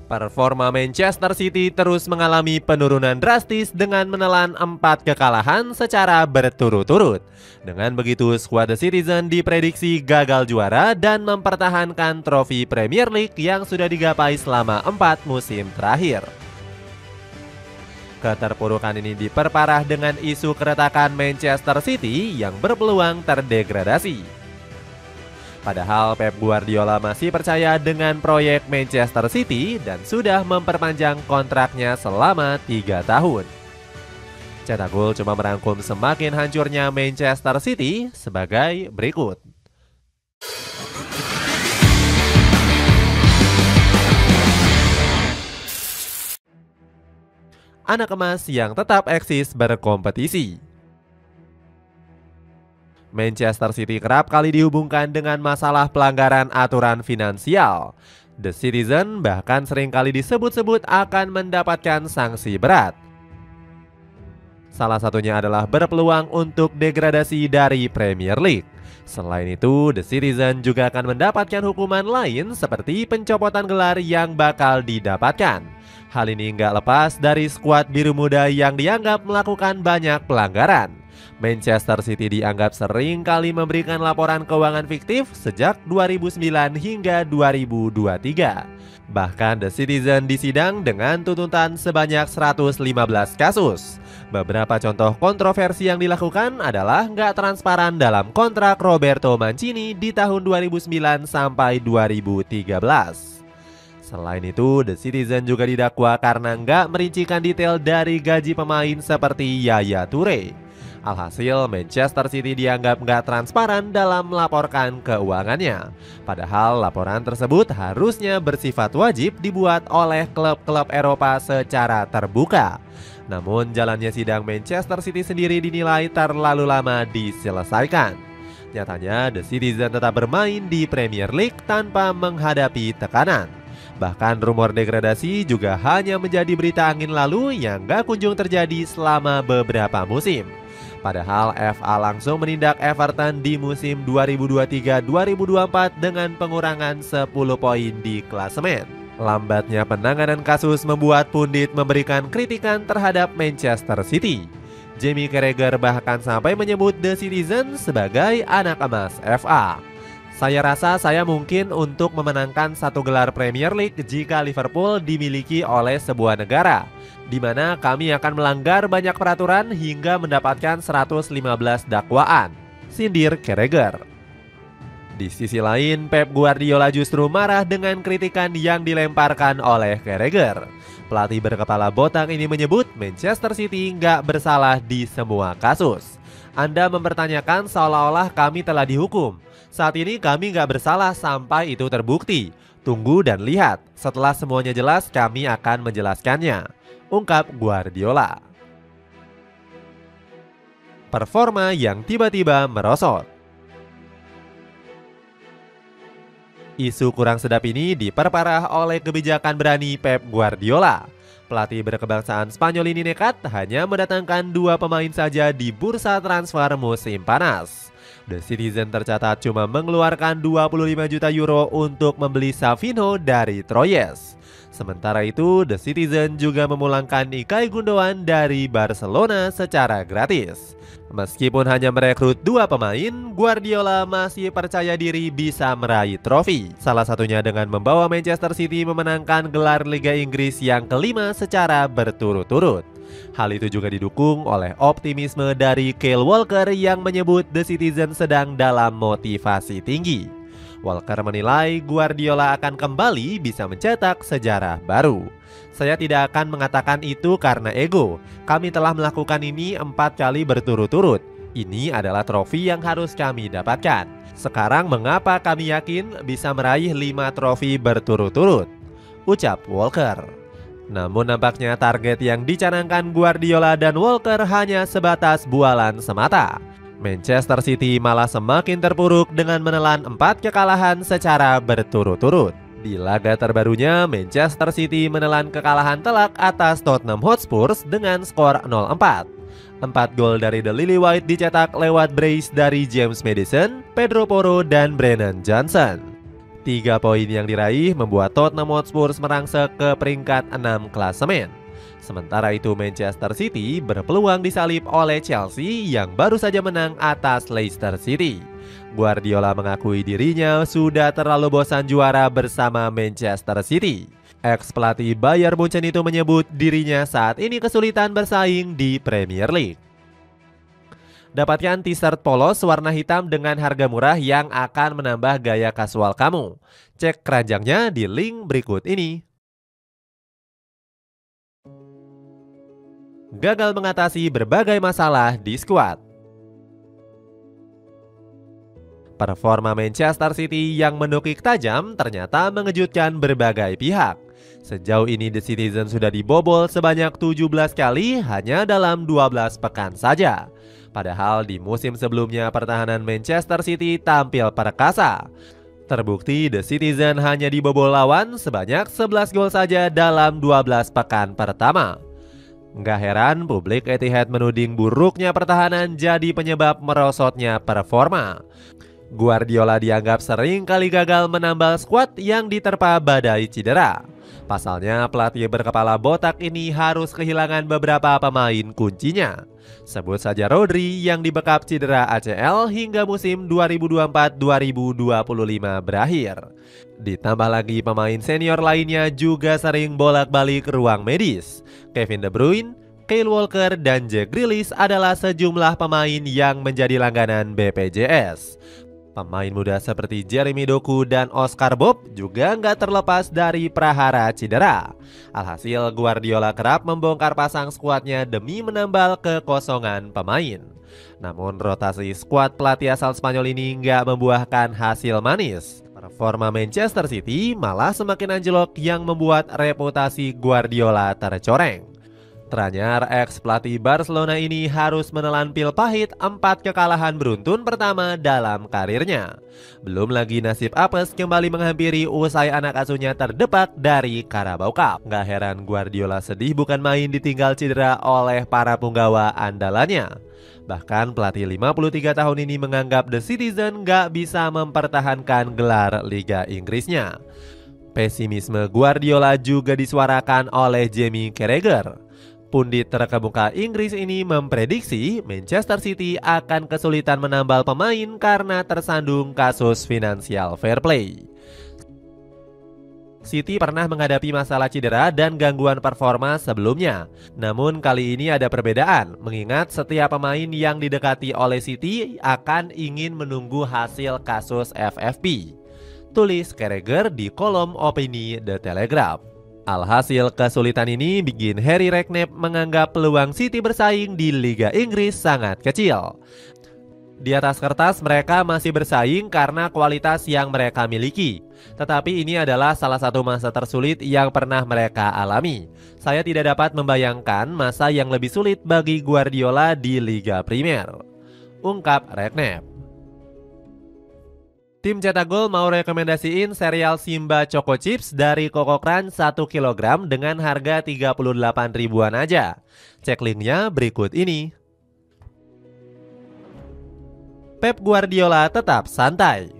Performa Manchester City terus mengalami penurunan drastis dengan menelan 4 kekalahan secara berturut-turut. Dengan begitu, skuad The Citizen diprediksi gagal juara dan mempertahankan trofi Premier League yang sudah digapai selama 4 musim terakhir. Keterpurukan ini diperparah dengan isu keretakan Manchester City yang berpeluang terdegradasi. Padahal Pep Guardiola masih percaya dengan proyek Manchester City dan sudah memperpanjang kontraknya selama 3 tahun. Cetak Gol cuma merangkum semakin hancurnya Manchester City sebagai berikut. Anak emas yang tetap eksis berkompetisi. Manchester City kerap kali dihubungkan dengan masalah pelanggaran aturan finansial. The Citizen bahkan seringkali disebut-sebut akan mendapatkan sanksi berat. Salah satunya adalah berpeluang untuk degradasi dari Premier League. Selain itu, The Citizen juga akan mendapatkan hukuman lain seperti pencopotan gelar yang bakal didapatkan. Hal ini nggak lepas dari skuad biru muda yang dianggap melakukan banyak pelanggaran. Manchester City dianggap sering kali memberikan laporan keuangan fiktif sejak 2009 hingga 2023. Bahkan The Citizen disidang dengan tuntutan sebanyak 115 kasus. Beberapa contoh kontroversi yang dilakukan adalah nggak transparan dalam kontrak Roberto Mancini di tahun 2009 sampai 2013. Selain itu, The Citizen juga didakwa karena nggak merincikan detail dari gaji pemain seperti Yaya Toure. Alhasil, Manchester City dianggap nggak transparan dalam melaporkan keuangannya. Padahal laporan tersebut harusnya bersifat wajib dibuat oleh klub-klub Eropa secara terbuka. Namun jalannya sidang Manchester City sendiri dinilai terlalu lama diselesaikan. Nyatanya, The Citizen tetap bermain di Premier League tanpa menghadapi tekanan. Bahkan rumor degradasi juga hanya menjadi berita angin lalu yang gak kunjung terjadi selama beberapa musim. Padahal FA langsung menindak Everton di musim 2023-2024 dengan pengurangan 10 poin di klasemen. Lambatnya penanganan kasus membuat pundit memberikan kritikan terhadap Manchester City. Jamie Carragher bahkan sampai menyebut The Citizen sebagai anak emas FA. Saya rasa saya mungkin untuk memenangkan 1 gelar Premier League jika Liverpool dimiliki oleh sebuah negara, di mana kami akan melanggar banyak peraturan hingga mendapatkan 115 dakwaan, sindir Carragher. Di sisi lain, Pep Guardiola justru marah dengan kritikan yang dilemparkan oleh Carragher. Pelatih berkepala botak ini menyebut Manchester City nggak bersalah di semua kasus. Anda mempertanyakan seolah-olah kami telah dihukum. Saat ini kami nggak bersalah sampai itu terbukti. Tunggu dan lihat, setelah semuanya jelas kami akan menjelaskannya, ungkap Guardiola. Performa yang tiba-tiba merosot. Isu kurang sedap ini diperparah oleh kebijakan berani Pep Guardiola. Pelatih berkebangsaan Spanyol ini nekat hanya mendatangkan 2 pemain saja di bursa transfer musim panas. The Citizen tercatat cuma mengeluarkan 25 juta euro untuk membeli Savinho dari Troyes. Sementara itu, The Citizen juga memulangkan Ilkay Gundogan dari Barcelona secara gratis. Meskipun hanya merekrut 2 pemain, Guardiola masih percaya diri bisa meraih trofi. Salah satunya dengan membawa Manchester City memenangkan gelar Liga Inggris yang kelima secara berturut-turut. Hal itu juga didukung oleh optimisme dari Kyle Walker yang menyebut The Citizen sedang dalam motivasi tinggi. Walker menilai Guardiola akan kembali bisa mencetak sejarah baru. Saya tidak akan mengatakan itu karena ego. Kami telah melakukan ini 4 kali berturut-turut. Ini adalah trofi yang harus kami dapatkan. Sekarang mengapa kami yakin bisa meraih 5 trofi berturut-turut? Ucap Walker. Namun nampaknya target yang dicanangkan Guardiola dan Walker hanya sebatas bualan semata. Manchester City malah semakin terpuruk dengan menelan 4 kekalahan secara berturut-turut. Di laga terbarunya, Manchester City menelan kekalahan telak atas Tottenham Hotspur dengan skor 0-4. 4 gol dari The Lily White dicetak lewat brace dari James Maddison, Pedro Porro, dan Brennan Johnson. 3 poin yang diraih membuat Tottenham Hotspur merangsek ke peringkat 6 klasemen. Sementara itu Manchester City berpeluang disalip oleh Chelsea yang baru saja menang atas Leicester City. Guardiola mengakui dirinya sudah terlalu bosan juara bersama Manchester City. Ex-pelatih Bayern Munchen itu menyebut dirinya saat ini kesulitan bersaing di Premier League. Dapatkan t-shirt polos warna hitam dengan harga murah yang akan menambah gaya kasual kamu. Cek keranjangnya di link berikut ini. Gagal mengatasi berbagai masalah di skuad. Performa Manchester City yang menukik tajam ternyata mengejutkan berbagai pihak. Sejauh ini The Citizen sudah dibobol sebanyak 17 kali hanya dalam 12 pekan saja. Padahal di musim sebelumnya pertahanan Manchester City tampil perkasa. Terbukti The Citizen hanya dibobol lawan sebanyak 11 gol saja dalam 12 pekan pertama. Nggak heran publik Etihad menuding buruknya pertahanan jadi penyebab merosotnya performa. Guardiola dianggap sering kali gagal menambal skuad yang diterpa badai cedera. Pasalnya pelatih berkepala botak ini harus kehilangan beberapa pemain kuncinya. Sebut saja Rodri yang dibekap cedera ACL hingga musim 2024-2025 berakhir. Ditambah lagi pemain senior lainnya juga sering bolak-balik ruang medis. Kevin De Bruyne, Kyle Walker, dan Jack Grealish adalah sejumlah pemain yang menjadi langganan BPJS. Pemain muda seperti Jeremy Doku dan Oscar Bob juga nggak terlepas dari prahara cedera. Alhasil Guardiola kerap membongkar pasang skuadnya demi menambal kekosongan pemain. Namun rotasi skuad pelatih asal Spanyol ini nggak membuahkan hasil manis. Performa Manchester City malah semakin anjlok yang membuat reputasi Guardiola tercoreng. Teranyar ex-pelatih Barcelona ini harus menelan pil pahit 4 kekalahan beruntun pertama dalam karirnya. Belum lagi nasib apes kembali menghampiri usai anak asuhnya terdepak dari Carabao Cup. Gak heran Guardiola sedih bukan main ditinggal cedera oleh para punggawa andalannya. Bahkan pelatih 53 tahun ini menganggap The Citizen gak bisa mempertahankan gelar Liga Inggrisnya. Pesimisme Guardiola juga disuarakan oleh Jamie Carragher. Pundit terkemuka Inggris ini memprediksi Manchester City akan kesulitan menambal pemain karena tersandung kasus finansial fair play. City pernah menghadapi masalah cedera dan gangguan performa sebelumnya. Namun kali ini ada perbedaan, mengingat setiap pemain yang didekati oleh City akan ingin menunggu hasil kasus FFP. Tulis Carragher di kolom opini The Telegraph. Alhasil kesulitan ini bikin Harry Redknapp menganggap peluang City bersaing di Liga Inggris sangat kecil. Di atas kertas mereka masih bersaing karena kualitas yang mereka miliki. Tetapi ini adalah salah satu masa tersulit yang pernah mereka alami. Saya tidak dapat membayangkan masa yang lebih sulit bagi Guardiola di Liga Premier, ungkap Redknapp. Tim Cetak Gol mau rekomendasiin serial Simba Choco Chips dari Koko Crunch 1 kg dengan harga 38 ribuan aja. Cek linknya berikut ini. Pep Guardiola tetap santai.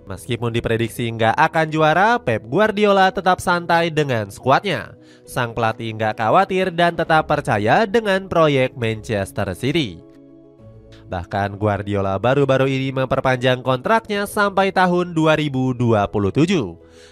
Meskipun diprediksi nggak akan juara, Pep Guardiola tetap santai dengan skuadnya. Sang pelatih nggak khawatir dan tetap percaya dengan proyek Manchester City. Bahkan Guardiola baru-baru ini memperpanjang kontraknya sampai tahun 2027.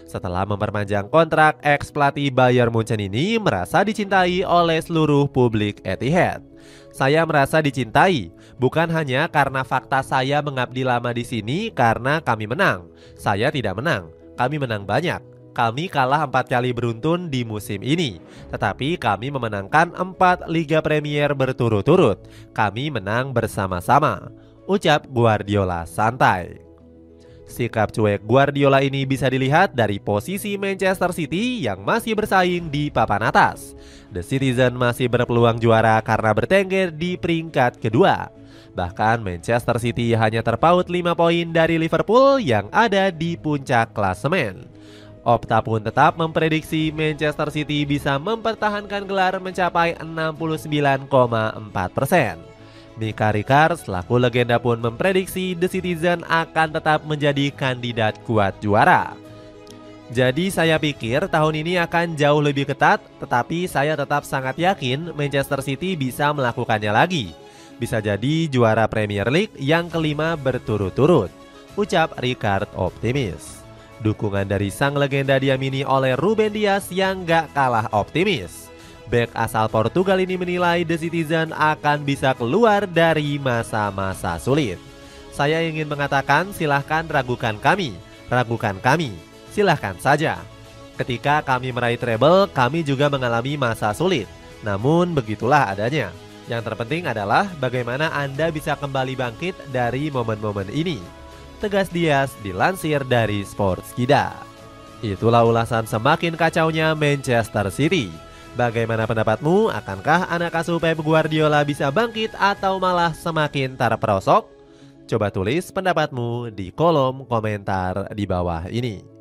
Setelah memperpanjang kontrak, ex-pelatih Bayern Munchen ini merasa dicintai oleh seluruh publik Etihad. Saya merasa dicintai, bukan hanya karena fakta saya mengabdi lama di sini karena kami menang. Saya tidak menang, kami menang banyak. Kami kalah 4 kali beruntun di musim ini, tetapi kami memenangkan 4 Liga Premier berturut-turut. Kami menang bersama-sama, ucap Guardiola santai. Sikap cuek Guardiola ini bisa dilihat dari posisi Manchester City yang masih bersaing di papan atas. The Citizen masih berpeluang juara karena bertengger di peringkat kedua. Bahkan Manchester City hanya terpaut 5 poin dari Liverpool yang ada di puncak klasemen. Opta pun tetap memprediksi Manchester City bisa mempertahankan gelar mencapai 69,4%. Mika Ricard selaku legenda pun memprediksi The Citizen akan tetap menjadi kandidat kuat juara. Jadi saya pikir tahun ini akan jauh lebih ketat, tetapi saya tetap sangat yakin Manchester City bisa melakukannya lagi. Bisa jadi juara Premier League yang kelima berturut-turut, ucap Ricard optimis. Dukungan dari sang legenda diamini oleh Ruben Dias yang gak kalah optimis. Bek asal Portugal ini menilai The Citizen akan bisa keluar dari masa-masa sulit. Saya ingin mengatakan silahkan ragukan kami, silahkan saja. Ketika kami meraih treble, kami juga mengalami masa sulit. Namun begitulah adanya. Yang terpenting adalah bagaimana Anda bisa kembali bangkit dari momen-momen ini. Tegas Dias dilansir dari Sportskida. Itulah ulasan semakin kacaunya Manchester City. Bagaimana pendapatmu? Akankah anak asuh Pep Guardiola bisa bangkit atau malah semakin terperosok? Coba tulis pendapatmu di kolom komentar di bawah ini.